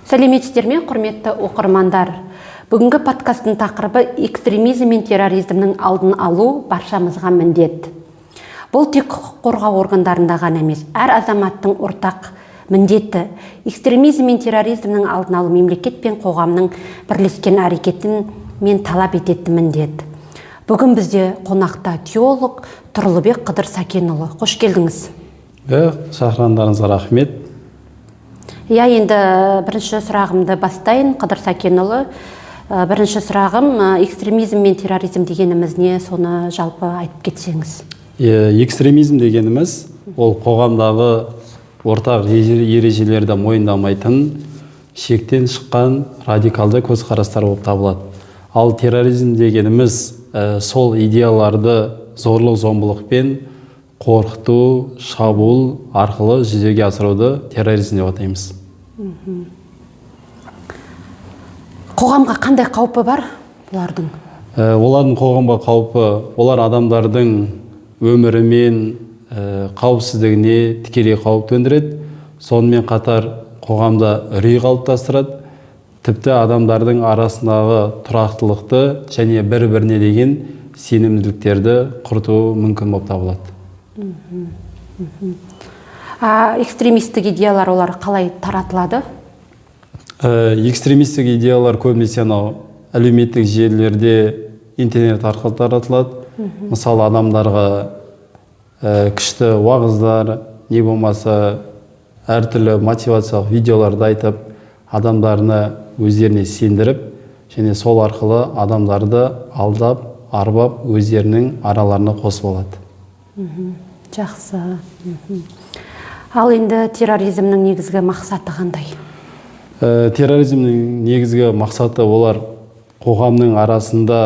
Сәлеметсіздер ме, құрметті оқырмандар? Бүгінгі подкасттың тақырыбы экстремизм мен терроризмнің алдын алу баршамызға міндет. Бұл тек құқық қорғау органдарында ғана емес, әр азаматтың ортақ міндеті. Экстремизм мен терроризмнің алдын алу мемлекет пен қоғамның бірлескен әрекетін мен талап ететін міндет. Бүгін бізде қонақта теолог Тұрлыбек Қыдыр Сәкенұлы. Қош келдіңіз. Шақырғандарыңызға рахмет. Енді бірінші сұрағымды бастайын. Қыдыр Сәкенұлы, бірінші сұрағым, экстремизм мен терроризм дегеніміз не, соны жалпы айтып кетсеңіз. Экстремизм дегеніміз ол қоғамдағы ортақ ережелерді мойындамайтын, шектен шыққан радикалды көзқарастар болып табылады. Ал терроризм дегеніміз сол идеяларды зорлық-зомбылықпен қорқыту, шабуыл арқылы жүзеге асыруды терроризм деп атаймыз. Қоғамға қандай қаупі бар бұлардың? Олардың қоғамға қаупі, олар адамдардың өмірі мен қауіпсіздігіне тікелей қауіп төндіреді. Сонымен қатар қоғамда үрей қалыптастырады. Тіпті адамдардың арасындағы тұрақтылықты және бір-біріне деген сенімділіктерді құртуы мүмкін болып табылады. Экстремистік идеялар олар қалай таратылады? Экстремистік идеялар көбінесе әлеуметтік желілерде, интернет арқылы таратылады. Мысалы, адамдарға күшті уағыздар, не болмаса әртүрлі мотивациялық видеоларды айтып, адамдарына өздеріне сендіріп, және сол арқылы адамдарды алдап, арбап, өздерінің араларына қосып алады. Жақсы. Ал енді терроризмнің негізгі мақсаты қандай? Терроризмнің негізгі мақсаты олар қоғамның арасында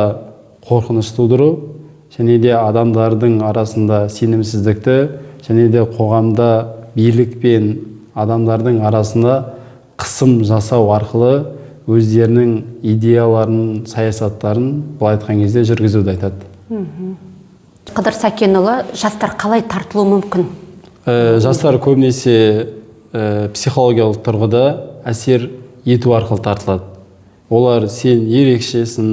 қорқыныш тудыру, және де адамдардың арасында сенімсіздікті, және де қоғамда билік пен адамдардың арасында қысым жасау арқылы өздерінің идеяларын, саясаттарын былай айтқан кезде жүргізуді айтады. Қыдыр Сәкенұлы, жастар қалай тартылуы мүмкін? Жастар көбінесе психологиялық тұрғыда әсер ету арқылы тартылады. Олар сен ерекшесің,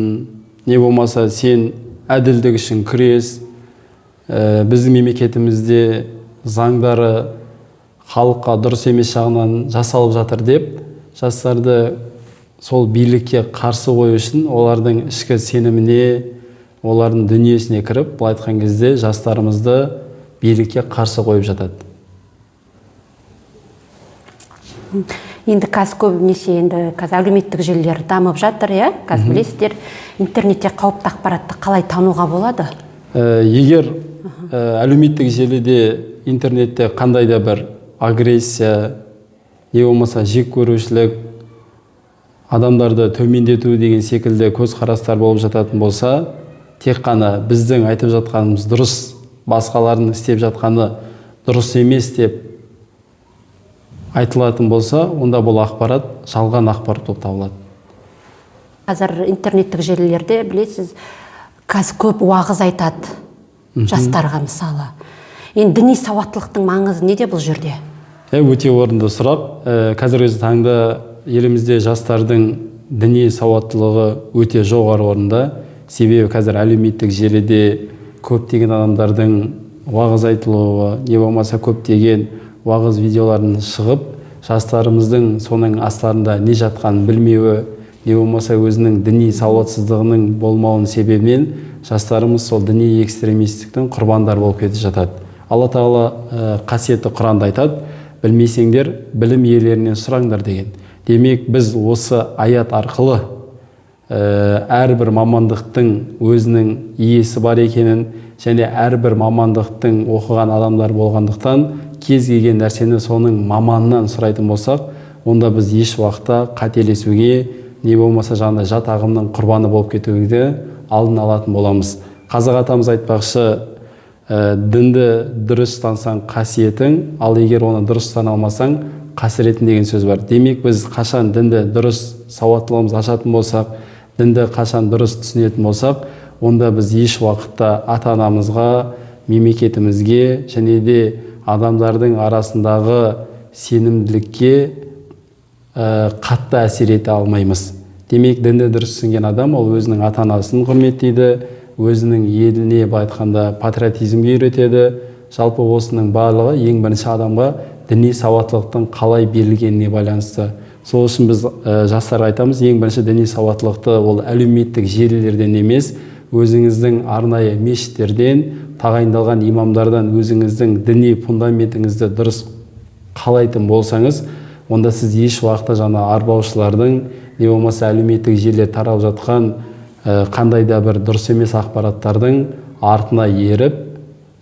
не болмаса сен әділдік үшін күрес, біздің мемлекетімізде заңдары халыққа дұрыс емес жағынан жасалып жатыр деп, жастарды сол билікке қарсы қою үшін олардың ішкі сеніміне, олардың дүниесіне кіріп, былай айтқан кезде жастарымызды билікке қарсы қойып жатады. Енді қазір көбінесе әлеуметтік желілер дамып жатыр, қазір білесіздер, интернетте қауіпті ақпаратты қалай тануға болады? Егер әлеуметтік желіде, интернетте қандай да бір агрессия, не болмаса жек көрушілік, адамдарды төмендету деген секілді көзқарастар болып жататын болса, тек қана біздің айтып жатқанымыз дұрыс, басқалардың істеп жатқаны дұрыс емес деп айтылатын болса, онда бұл ақпарат жалған ақпарат болып табылады. Қазір интернеттік желілерде, білесіз, қазір көп уағыз айтады жастарға мысалы. Енді діни сауаттылықтың маңызы неде бұл жерде? Өте орынды сұрақ. Қазіргі таңда елімізде жастардың діни сауаттылығы өте жоғары орында. Себебі қазір әлеуметтік желіде көптеген адамдардың уағыз айтылуы, не болмаса көптеген уағыз видеоларын шығып, жастарымыздың соның астарында не жатқанын білмеуі, не болмаса өзінің діни сауатсыздығының болмауының себебінен жастарымыз сол діни экстремистіктің құрбандар болып кетіп жатады. Алла тағала қасиетті Құранда айтады: білмесеңдер, білім иелерінен сұраңдар деген. Демек, біз осы аят арқылы әрбір мамандықтың өзінің иесі бар екенін, және әрбір мамандықтың оқыған адамдар болғандықтан, кез келген нәрсені соның маманынан сұрайтын болсақ, онда біз еш уақытта қателесуге, не болмаса жаңағыдай жат ағымның құрбаны болып кетуге алдын алатын боламыз. Қазақ атамыз айтпақшы, дінді дұрыс ұстансаң қасиетің, ал егер оны дұрыс ұстана алмасаң қасіретің деген сөз бар. Демек, біз қашан дінді дұрыс сауаттылығымыз ашатын болсақ, дінді қашан дұрыс түсінетін болсақ, онда біз еш уақытта ата-анамызға, мемлекетімізге және де адамдардың арасындағы сенімділікке қатты әсер ете алмаймыз. Демек, дінді дұрыс түсінген адам ол өзінің ата-анасын құрметтейді, өзінің еліне былай айтқанда патриотизмге үйретеді. Жалпы осының барлығы ең бірінші адамға діни сауаттылықтың қалай берілгеніне байланысты. Сол үшін біз жастарға айтамыз, ең бірінші діни сауаттылықты ол әлеуметтік желілерден емес, өзіңіздің арнайы мешіттерден, тағайындалған имамдардан өзіңіздің діни фундаментіңізді дұрыс қалайтын болсаңыз, онда сіз еш уақытта жаңа арбаушылардың не болмаса әлеуметтік желіде таралып жатқан қандай да бір дұрыс емес ақпараттардың артына еріп,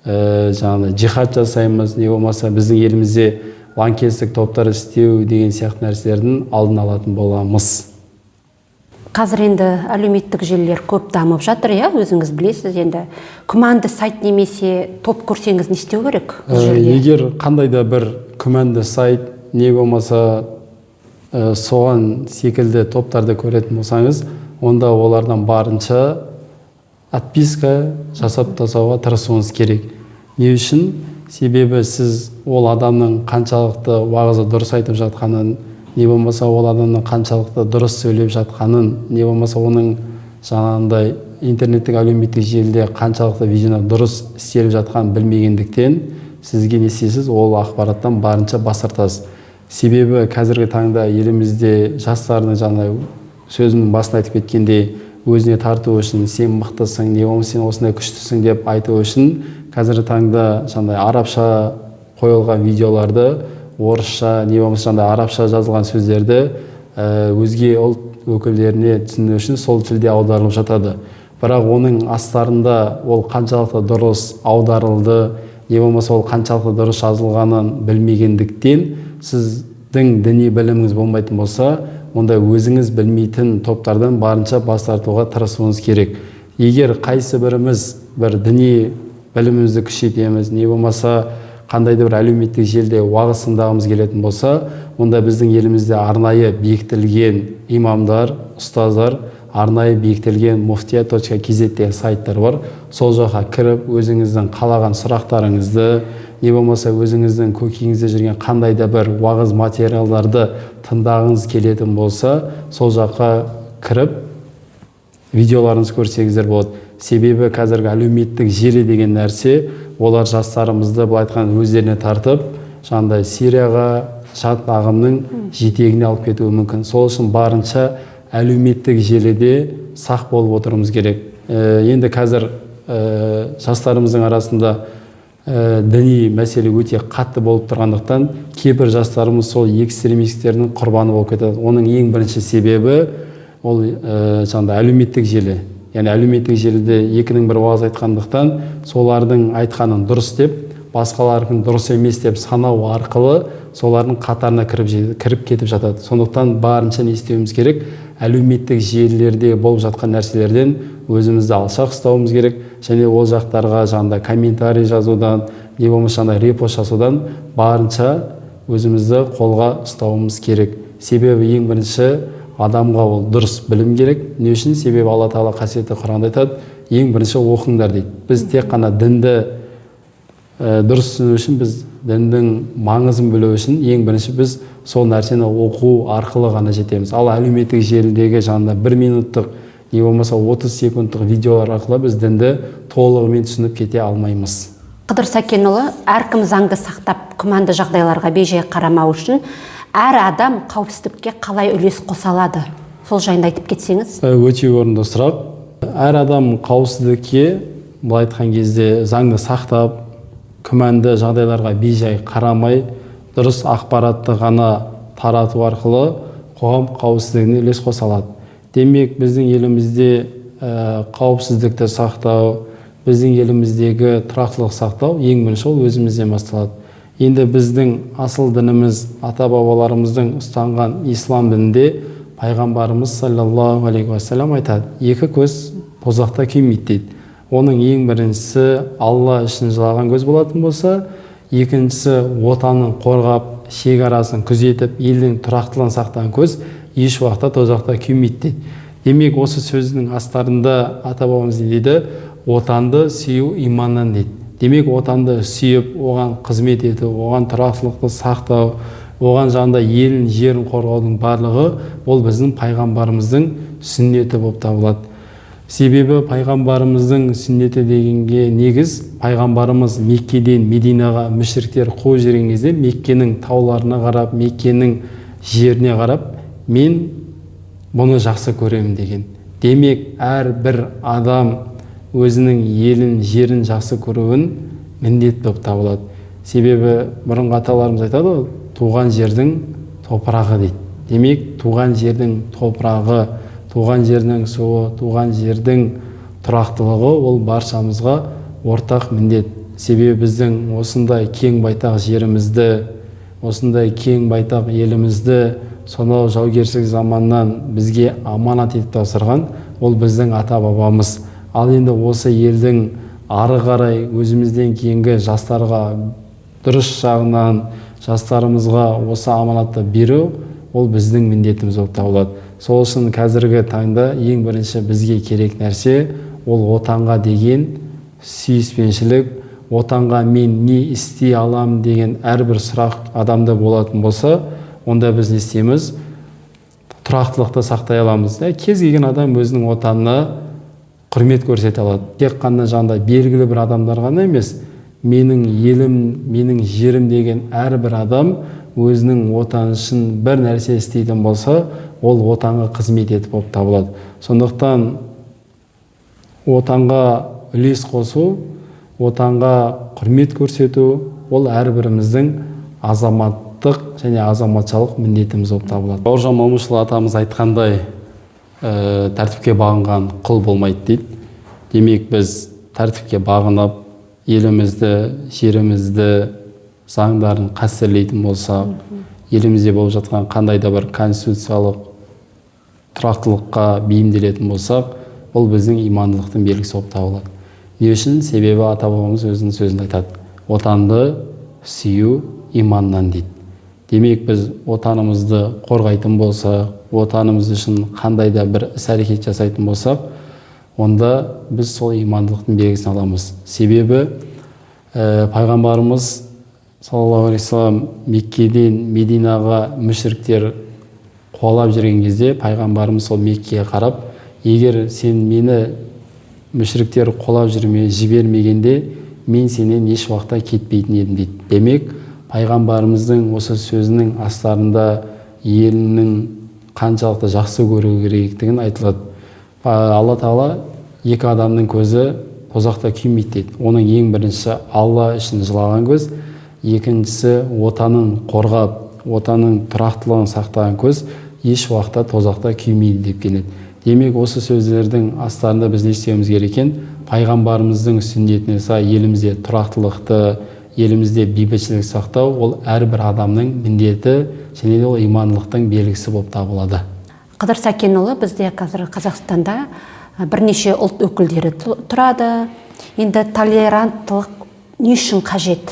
жаңа жихад жасаймыз, не болмаса біздің елімізде лаңкестік топтар істеу деген сияқты нәрселердің алдын алатын боламыз. Қазір енді әлеуметтік желілер көп дамып жатыр, өзіңіз білесіз, енді күмәнді сайт немесе топ көрсеңіз не істеу керек бұл жерде? Егер қандай да бір күмәнді сайт не болмаса соған секілді топтарды көретін болсаңыз, онда олардан барынша отписка жасап тастауға тырысуыңыз керек. Не үшін? Себебі сіз ол адамның қаншалықты уағызы дұрыс айтып жатқанын, не болмаса ол адамның қаншалықты дұрыс сөйлеп жатқанын, не болмаса оның жаңағындай интернеттік әлеуметтік желіде қаншалықты видеоны дұрыс істеліп жатқанын білмегендіктен сізге не істейсіз? Ол ақпараттан барынша бас тартасыз. Себебі қазіргі таңда елімізде жастардың жаңа сөзінің басында айтып кеткендей, өзіне тарту үшін сен мықтысың, не болмаса сен осындай күштісің деп айту үшін қазіргі таңда жаңа арабша қойылған видеоларды, орысша, не болмаса жаңа арабша жазылған сөздерді өзге ұлт өкілдеріне түсіну үшін сол тілде аударылып жатады. Бірақ оның астарында ол қаншалықты дұрыс аударылды, не болмаса ол қаншалықты дұрыс жазылғанын білмегендіктен сіздің діни біліміңіз болмайтын болса, онда өзіңіз білмейтін топтардан барынша бас тартуға тырысуыңыз керек. Егер қайсы біріміз бір діни білімімізді күшейтеміз, не болмаса қандай да бір әлеуметтік желіде уағыз келетін болса, онда біздің елімізде арнайы бекітілген имамдар, ұстаздар, арнайы бекітілген muftiya.kz деген сайттар бар. Сол жаққа кіріп, өзіңіздің қалаған сұрақтарыңызды, не болмаса өзіңіздің көкейіңізде жүрген қандай да бір уағыз материалдарды тыңдағыңыз келетін болса, сол жаққа кіріп видеоларыңыз көрсеңіздер болады. Себебі қазіргі әлеуметтік желі деген нәрсе, олар жастарымызды былай айтқанда өздеріне тартып, жаңағыдай Сирияға, жат ағымның жетегіне алып кетуі мүмкін. Сол үшін барынша әлеуметтік желіде сақ болып отыруымыз керек. Енді қазір жастарымыздың арасында діни мәселе өте қатты болып тұрғандықтан, кейбір жастарымыз сол экстремистердің құрбаны болып кетеді. Оның ең бірінші себебі ол жаңағыдай әлеуметтік желі. Яғни әлеуметтік желіде екінің бір уағыз айтқандықтан, солардың айтқанын дұрыс деп, басқалардың дұрыс емес деп санау арқылы солардың қатарына кіріп кетіп жатады. Сондықтан барынша не істеуіміз керек? Әлеуметтік желілерде болып жатқан нәрселерден өзімізді алшақ ұстауымыз керек, және ол жақтарға жаңағыдай комментарий жазудан, не болмаса жаңағыдай репост жасаудан барынша өзімізді қолға ұстауымыз керек. Себебі ең бірінші адамға ол дұрыс білім керек. Не үшін? Себебі Алла Тағала қасиетті Құранда айтады, ең бірінші оқыңдар дейді. Біз тек қана дінді дұрыс түсіну үшін, біз діндің маңызын білу үшін ең бірінші біз сол нәрсені оқу арқылы ғана жетеміз. Ал әлеуметтік желідегі жаңағыдай 1 минуттық, не болмаса 30 секундтық видеолар арқылы біз дінді толығымен түсініп кете алмаймыз. Қыдыр Сәкенұлы, әркім заңды сақтап, күмәнді жағдайларға бейжай қарамау үшін әр адам қауіпсіздікке қалай үлес қоса алады? Сол жайында айтып кетсеңіз. Өте орынды сұрақ. Әр адам қауіпсіздікке былай айтқан кезде заңды сақтап, күмәнді жағдайларға бейжай қарамай, дұрыс ақпаратты ғана тарату арқылы қоғам қауіпсіздігіне үлес қоса алады. Демек, біздің елімізде қауіпсіздікті сақтау, біздің еліміздегі тұрақтылық сақтау ең бірінші ол өзімізден басталады. Енді біздің асыл дініміз, ата-бабаларымыздың ұстанған ислам дінінде пайғамбарымыз саллаллаху алейхи уассалам айтады, екі көз тозақта күймейді дейді. Оның ең біріншісі Алла үшін жылаған көз болатын болса, екіншісі отанын қорғап, шекарасын күзетіп, елдің тұрақтылығын сақтаған көз еш уақытта тозақта күймейді дейді. Демек, осы сөздің астарында ата-бабамыз не дейді? Отанды сүю иманнан дейді. Демек, отанды сүйіп, оған қызмет ету, оған тұрақтылықты сақтау, оған жағында елін жерін қорғаудың барлығы ол біздің пайғамбарымыздың сүннеті болып табылады. Себебі пайғамбарымыздың сүннеті дегенге негіз, пайғамбарымыз Меккеден Мединаға мүшриктер қуып жүрген кезде Меккенің тауларына қарап, Меккенің жеріне қарап, мен бұны жақсы көремін деген. Демек, әрбір адам өзінің елін, жерін жақсы көруін міндет болып табылады. Себебі бұрынғы аталарымыз айтады, туған жердің топырағы дейді. Демек, туған жердің топырағы, туған жердің суы, туған жердің тұрақтылығы ол баршамызға ортақ міндет. Себебі біздің осындай кең байтақ жерімізді, осындай кең байтақ елімізді сонау жаугершілік заманнан бізге аманат етіп тапсырған ол біздің ата-бабамыз. Ал енді осы елдің ары қарай өзімізден кейінгі жастарға дұрыс жағынан жастарымызға осы аманатты беру ол біздің міндетіміз болып табылады. Сол үшін қазіргі таңда ең бірінші бізге керек нәрсе ол отанға деген сүйіспеншілік, отанға мен не істей алам деген әрбір сұрақ адамда болатын болса, онда біз не істейміз? Тұрақтылықты сақтай аламыз. Кез келген адам өзінің отанына құрмет көрсете алады. Тек қана жаңағыдай белгілі бір адамдар ғана емес, менің елім, менің жерім деген әрбір адам өзінің отаны үшін бір нәрсе істейтін болса, ол отанға қызмет етіп болып табылады. Сондықтан отанға үлес қосу, отанға құрмет көрсету, ол әрбіріміздің азаматтық және азаматшалық міндетіміз болып табылады. Бауыржан Момышұлы атамыз айтқандай, тәртіпке бағынған құл болмайды дейді. Демек, біз тәртіпке бағынып, елімізді, жерімізді, заңдарын қастерлейтін болсақ, елімізде болып жатқан қандай да бір конституциялық тұрақтылыққа бейімделетін болсақ, ол біздің имандылықтың белгісі болып табылады. Не үшін? Себебі ата-бабамыз өзінің сөзінде айтады, отанды сүю иманнан дейді. Демек, біз отанымызды қорғайтын болсақ, отанымыз үшін қандай да бір іс-әрекет жасайтын болсақ, онда біз сол имандылықтың белгісін аламыз. Себебі пайғамбарымыз саллаллаху алейхи вассалам Меккеден Мединаға мүшриктер қуалап жүрген кезде пайғамбарымыз сол Меккеге қарап, егер сен мені мүшриктер қуалап жібермегенде, мен сенен еш уақытта кетпейтін едім дейді. Демек, пайғамбарымыздың осы сөзінің астарында елінің қаншалықты жақсы көру керектігін айтылады. Алла Тағала екі адамның көзі тозақта күймейді дейді. Оның ең бірінші Алла үшін жылаған көз, екіншісі отанын қорғап, отанның тұрақтылығын сақтаған көз еш уақытта тозақта күймейді деп келеді. Демек, осы сөздердің астарында біз не істеуіміз керек екен? Пайғамбарымыздың сүннетіне сай елімізде тұрақтылықты, елімізде бейбітшілік сақтау ол әрбір адамның міндеті және де ол имандылықтың белгісі болып табылады. Қыдыр Сәкенұлы, бізде қазір Қазақстанда бірнеше ұлт өкілдері тұрады. Енді толеранттылық не үшін қажет?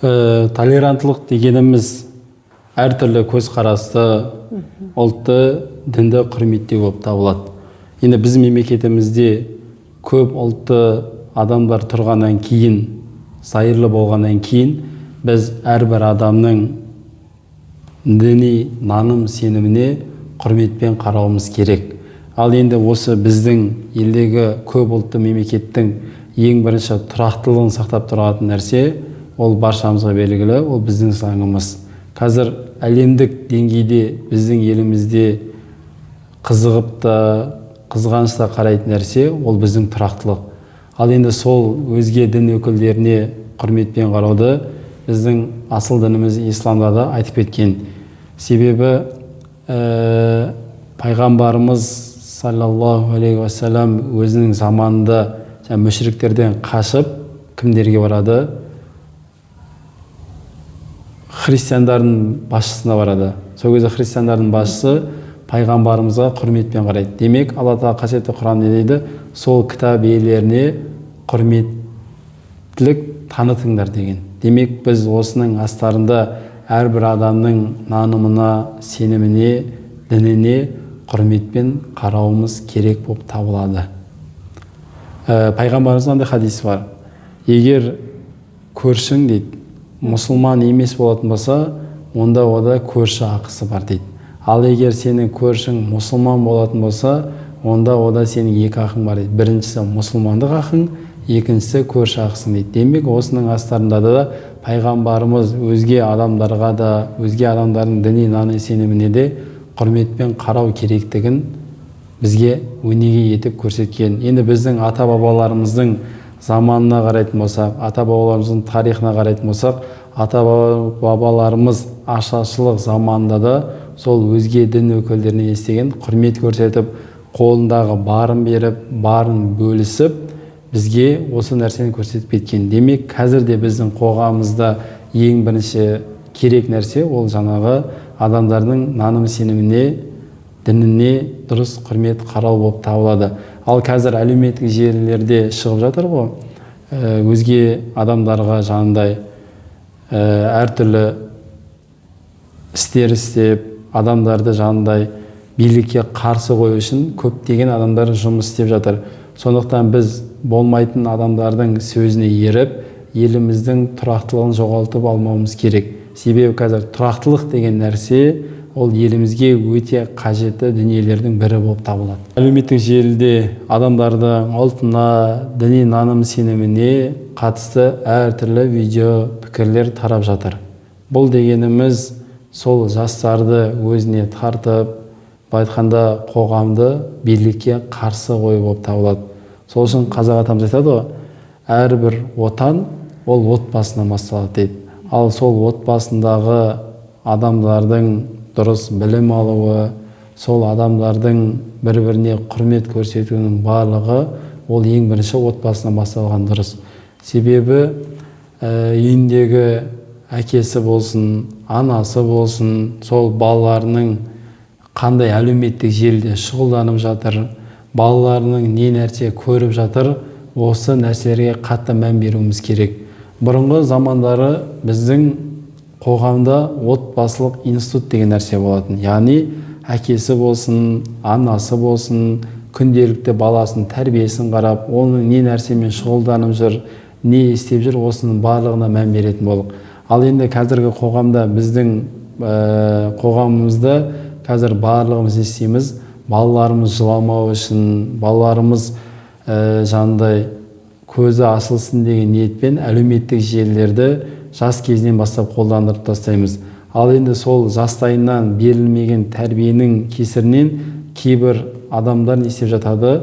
Толеранттылық дегеніміз әртүрлі көзқарасты, ұлтты, дінді құрметтеу болып табылады. Енді біздің мемлекетімізде көп ұлтты адамдар тұрғаннан кейін, сайырлы болғаннан кейін, біз әрбір адамның діни наным сеніміне құрметпен қарауымыз керек. Ал енді осы біздің елдегі көп ұлтты мемлекеттің ең бірінші тұрақтылығын сақтап тұратын нәрсе, ол баршамызға белгілі, ол біздің заңымыз. Қазір әлемдік деңгейде біздің елімізде қызығып та, қызғаныш та қарайтын нәрсе, ол біздің тұрақтылық. Ал енді сол өзге дін өкілдеріне құрметпен қарауды біздің асыл дініміз исламда да айтып кеткен. Себебі пайғамбарымыз саллаллаху алейхи уассалам өзінің заманында мүшриктерден қашып кімдерге барады? Христиандардың басшысына барады. Сол кезде христиандардың басшысы пайғамбарымызға құрметпен қарайды. Демек, Алла Тағала қасиетті Құран не дейді? Сол кітап иелеріне құрметтілік танытыңдар деген. Демек, біз осының астарында әрбір адамның нанымына, сеніміне, дініне құрметпен қарауымыз керек болып табылады. Пайғамбарымыздың андай хадисі бар. Егер көршің дейді, мұсылман емес болатын болса, онда ода көрші ақысы бар дейді. Ал егер сенің көршің мұсылман болатын болса, онда ода сенің екі ақың бар дейді. Біріншісі мұсылмандық ақың, екіншісі көрші ақысың дейді. Демек, осының астарында да пайғамбарымыз өзге адамдарға да, өзге адамдардың діни наным сеніміне де құрметпен қарау керектігін бізге өнеге етіп көрсеткен. Енді біздің ата-бабаларымыздың заманына қарайтын болсақ, ата-бабаларымыздың тарихына қарайтын болсақ, ата-бабаларымыз ашаршылық заманында да сол өзге дін өкілдеріне естеген құрмет көрсетіп, қолындағы барын беріп, барын бөлісіп, бізге осы нәрсені көрсетіп кеткен. Демек, қазір де біздің қоғамымызда ең бірінші керек нәрсе ол жаңағы адамдардың наным сеніміне, дініне дұрыс құрмет қарау болып табылады. Ал қазір әлеуметтік желілерде шығып жатыр ғой, өзге адамдарға жаңағындай әртүрлі істер істеп, адамдарды жаңағындай билікке қарсы қою үшін көптеген адамдар жұмыс істеп жатыр. Сондықтан біз болмайтын адамдардың сөзіне еріп, еліміздің тұрақтылығын жоғалтып алмауымыз керек. Себебі қазір тұрақтылық деген нәрсе ол елімізге өте қажетті дүниелердің бірі болып табылады. Әлеуметтік желіде адамдардың ұлтына, діни наным сеніміне қатысты әртүрлі видео пікірлер тарап жатыр. Бұл дегеніміз сол жастарды өзіне тартып, айтқанда қоғамды билікке қарсы қою болып табылады. Сол үшін қазақ атамыз айтады ғой, әрбір отан ол отбасынан басталады дейді. Ал сол отбасындағы адамдардың дұрыс білім алуы, сол адамдардың бір-біріне құрмет көрсетуінің барлығы ол ең бірінші отбасынан басталған дұрыс. Себебі үйіндегі әкесі болсын, анасы болсын, сол балаларының қандай әлеуметтік желіде шұғылданып жатыр, балаларының не нәрсе көріп жатыр, осы нәрселерге қатты мән беруіміз керек. Бұрынғы замандары біздің қоғамда отбасылық институт деген нәрсе болатын. Яғни әкесі болсын, анасы болсын, күнделікті баласының тәрбиесін қарап, оның не нәрсемен шұғылданып жүр, не істеп жүр, осының барлығына мән беретін болдық. Ал енді қазіргі қоғамда біздің қоғамымызда қазір барлығымыз істейміз, балаларымыз жыламау үшін, балаларымыз жаңағыдай көзі ашылсын деген ниетпен әлеуметтік желілерді жас кезінен бастап қолдандырып тастаймыз. Ал енді сол жастайынан берілмеген тәрбиенің кесірінен кейбір адамдар не істеп жатады,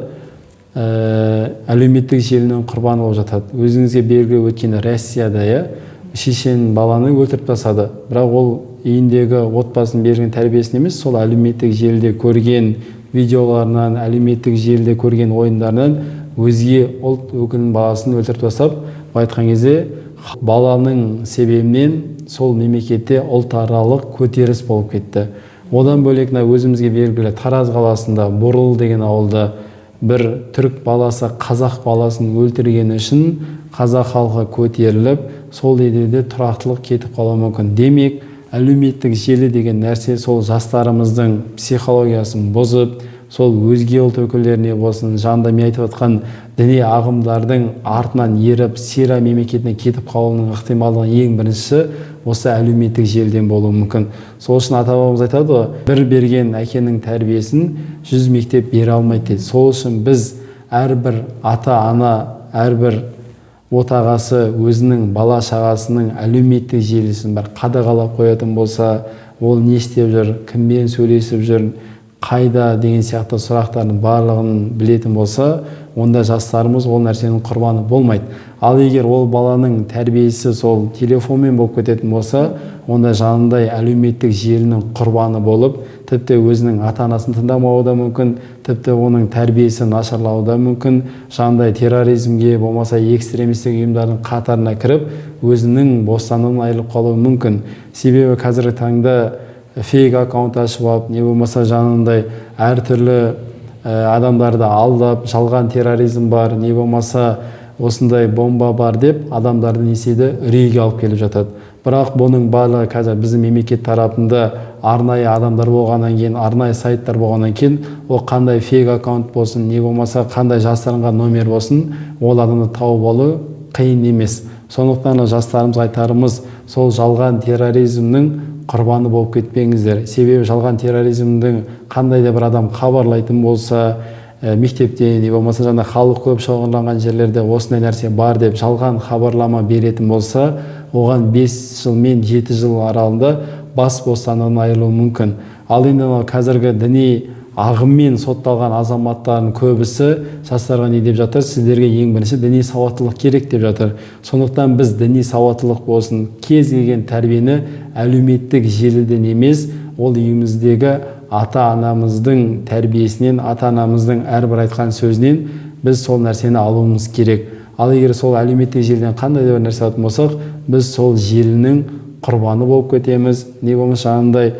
әлеуметтік желінің құрбаны болып жатады. Өзіңізге белгілі өткен Россияда шешен баланы өлтіріп тастады. Бірақ ол үйіндегі отбасының берген тәрбиесін емес, сол әлеуметтік желіде көрген видеоларынан, әлеуметтік желіде көрген ойындарынан өзге ұлт өкілінің баласын өлтіріп тастап, айтқан кезде баланың себебінен сол мемлекетте ұлтаралық көтеріс болып кетті. Одан бөлек өзімізге белгілі Тараз қаласында Борыл деген ауылда бір түрік баласы қазақ баласын өлтіргені үшін қазақ халқы көтеріліп, сол елде тұрақтылық кетіп қалуы мүмкін. Демек, әлеуметтік желі деген нәрсе сол жастарымыздың психологиясын бұзып, сол өзге ұлт өкілдеріне болсын, жаңында мен айтып отқан діни ағымдардың артынан еріп, сира мемлекетіне кетіп қалуының ықтималдығы ең бірінші осы әлеуметтік желіден болуы мүмкін. Сол үшін ата-бабамыз айтады ғой, бір берген әкенің тәрбиесін 100 мектеп бере алмайды дейді. Сол үшін біз әрбір ата-ана, әрбір отағасы өзінің бала шағасының әлеуметтік желісін бір қадағалап қоятын болса, ол не істеп жүр, кіммен сөйлесіп жүр, қайда деген сияқты сұрақтардың барлығын білетін болса, онда жастарымыз ол нәрсенің құрбаны болмайды. Ал егер ол баланың тәрбиесі сол телефонмен болып кететін болса, онда жанындай әлеуметтік желінің құрбаны болып, тіпті өзінің ата-анасын тыңдамауы да мүмкін, тіпті оның тәрбиесі нашарлауы да мүмкін, жанындай терроризмге, болмаса экстремистік ұйымдардың қатарына кіріп, өзінің бостандығынан айырылып қалуы мүмкін. Себебі қазіргі таңда фейк аккаунт ашып алып, не болмаса жанындай әртүрлі адамдарды алдап, жалған терроризм бар, не болмаса осындай бомба бар деп адамдарды не істейді, үрейге алып келіп жатады. Бірақ бұның барлығы қазір біздің мемлекет тарапында арнайы адамдар болғаннан кейін, арнайы сайттар болғаннан кейін, ол қандай фейк аккаунт болсын, не болмаса қандай жасырынған номер болсын, ол адамды тауып алу қиын емес. Сондықтан жастарымыз айтарымыз, сол жалған терроризмнің құрбаны болып кетпеңіздер. Себебі жалған терроризмдің қандай да бір адам хабарлайтын болса, мектепте не болмаса жаңа халық көп шоғырланған жерлерде осындай нәрсе бар деп жалған хабарлама беретін болса, оған 5 жыл мен 7 жыл аралығында бас бостандығынан айырылуы мүмкін. Ал енді қазіргі діни ағыммен сотталған азаматтардың көбісі жастарға не деп жатыр? Сіздерге ең бірінші діни сауаттылық керек деп жатыр. Сондықтан біз діни сауаттылық болсын, кез келген тәрбиені әлеуметтік желіден емес, ол үйіміздегі ата-анамыздың тәрбиесінен, ата-анамыздың әрбір айтқан сөзінен біз сол нәрсені алуымыз керек. Ал егер сол әлеуметтік желіден қандай да бір нәрсе алатын болсақ, біз сол желінің құрбаны болып кетеміз. Не болмаса жаңағындай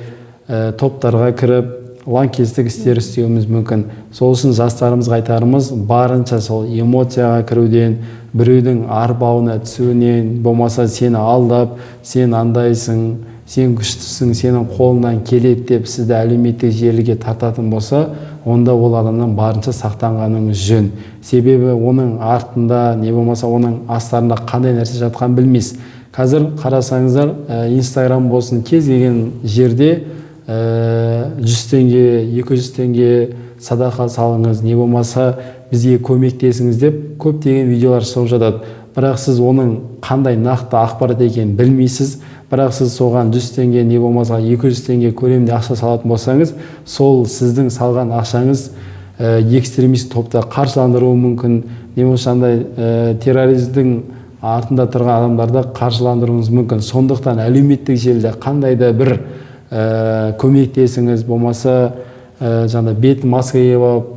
топтарға кіріп лаңкестік істер істеуіміз мүмкін. Сол үшін жастарымызға айтарымыз, барынша сол эмоцияға кіруден, біреудің арбауына түсуінен, болмаса сені алдап, сен андайсың, сен күштісің, сенің қолыңнан келеді деп сізді әлеуметтік желіге тартатын болса, онда ол адамнан барынша сақтанғаныңыз жөн. Себебі оның артында, не болмаса оның астарында қандай нәрсе жатқан білмейсіз. Қазір қарасаңыздар, Инстаграм болсын, кез келген жерде 100 теңге, 200 теңге садақа салыңыз, не болмаса бізге көмектесіңіз деп көптеген видеолар шығып жатады. Бірақ сіз оның қандай нақты ақпарат екенін білмейсіз. Бірақ сіз соған 100 теңге, не болмаса 200 теңге көлемінде ақша салатын болсаңыз, сол сіздің салған ақшаңыз экстремист топта қаржыландыруы мүмкін. Не болмаса терроризмнің артында тұрған адамдарды қаржыландыруыңыз мүмкін. Сондықтан әлеуметтік желіде қандай да бір көмектесіңіз, болмаса бет маска киіп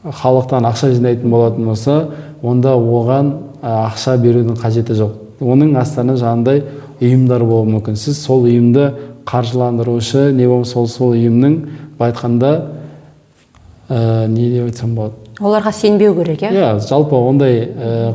халықтан ақша жинайтын болатын болса, онда оған ақша берудің қажеті жоқ. Оның астарында жаңағындай ұйымдар болуы мүмкін. Сіз сол ұйымды қаржыландырушы, не болмаса сол ұйымның айтқанда не деп айтсам болады? Оларға сенбеу керек, иә? Жалпы ондай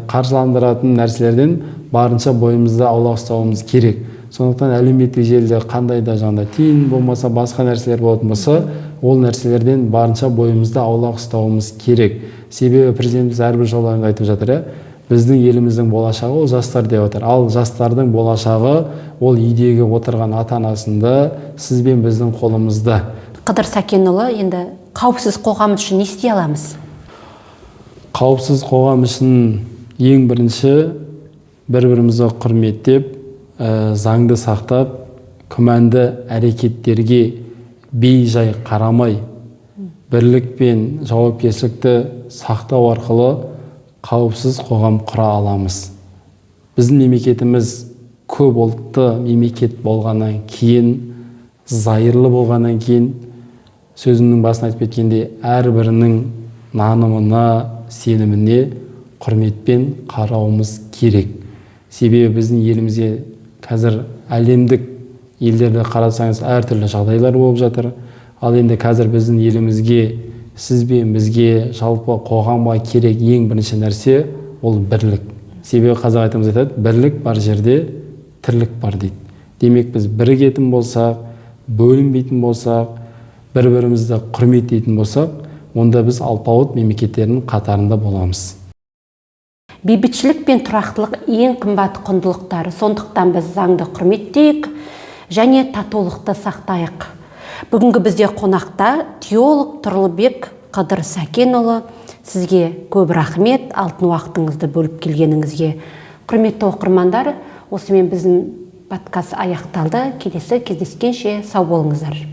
қаржыландыратын нәрселерден барынша бойымызды аулақ ұстауымыз керек. Сондықтан әлеуметтік желіде қандай да тиын болмаса, басқа нәрселер болатын болса, ол нәрселерден барынша бойымызды аулақ ұстауымыз керек. Себебі президентіміз әрбір жолдарында айтып жатыр, біздің еліміздің болашағы ол жастар деп отыр. Ал жастардың болашағы ол үйдегі отырған ата-анасында, сіз бен біздің қолымызда. Қыдыр Сәкенұлы, енді қауіпсіз қоғам үшін не істей аламыз? Қауіпсіз қоғам үшін ең бірінші бір-бірімізді құрметтеп, заңды сақтап, күмәнді әрекеттерге бей-жай қарамай, бірлік пен жауапкершілікті сақтау арқылы қауіпсіз қоғам құра аламыз. Біздің мемлекетіміз көп ұлтты мемлекет болғаннан кейін, зайырлы болғаннан кейін, сөзімнің басын айтып кеткенде, әрбірінің нанымына, сеніміне құрметпен қарауымыз керек. Себебі біздің елімізге қазір әлемдік елдерді қарасаңыз әртүрлі жағдайлар болып жатыр. Ал енді қазір біздің елімізге, сіз бен бізге, жалпы қоғамға керек ең бірінші нәрсе ол бірлік. Себебі қазақ айтамыз айтады, бірлік бар жерде тірлік бар дейді. Демек біз бірігетін болсақ, бөлінбейтін болсақ, бір-бірімізді құрметтейтін болсақ, онда біз алпауыт мемлекеттердің қатарында боламыз. Бейбітшілік пен тұрақтылық ең қымбат құндылықтар. Сондықтан біз заңды құрметтейік және татулықты сақтайық. Бүгінгі бізде қонақта теолог Тұрлыбек Қыдыр Сәкенұлы. Сізге көп рахмет, алтын уақытыңызды бөліп келгеніңізге. Құрметті оқырмандар, осымен біздің подкаст аяқталды. Келесі кездескенше сау болыңыздар.